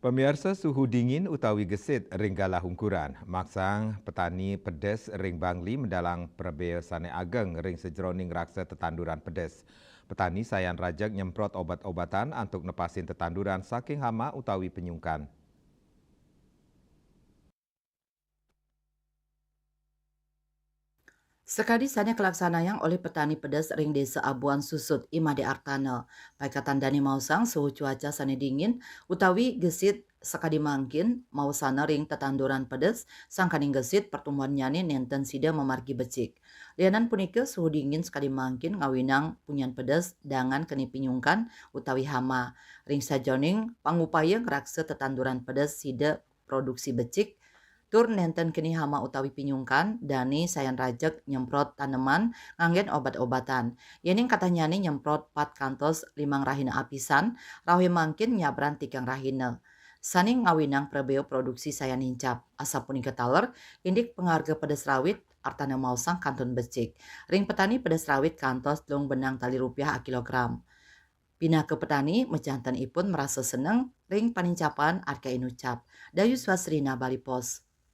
Pemirsa suhu dingin utawi gesit ring galah hungkuran. Maksang petani pedes ring Bangli mendalang prebeo sane ageng ring sejroning raksa tetanduran pedes. Petani sayan rajak nyemprot obat-obatan untuk nepasin tetanduran saking hama utawi penyungkan. Sekadi sana kelaksanayang oleh petani pedas ring desa Abuan Susut Imade Artana. Paikatan Dani Mausang suhu cuaca sana dingin utawi gesit sekadi mangkin mau sana ring tetanduran pedas sangkaning gesit pertumbuhan nyani nenten sida memargi becik. Lianan punika suhu dingin sekadi mangkin ngawinang punyan pedas dangan keni pinyungkan utawi hama. Ring sajoning pangupaya ngeraksa tetanduran pedas sida produksi becik. Tur nenten kini hama utawi pinyungkan, Dani sayan rajek nyemprot tanaman nganggen obat-obatan. Yening katanyani nyemprot 4 kantos 5 rahina apisan, rawe mangkin nyabran 3 rahina. Saning ngawinang prebeo produksi sayan hincap. Asa punika taler, indik pengharga pedas rawit artana mausang kanton becik. Ring petani pedas rawit kantos dong benang tali rupiah a kilogram. Pinah ke petani, mejantan ipun merasa seneng ring panincapan arka inucap. Dayu Swasrina Bali Pos.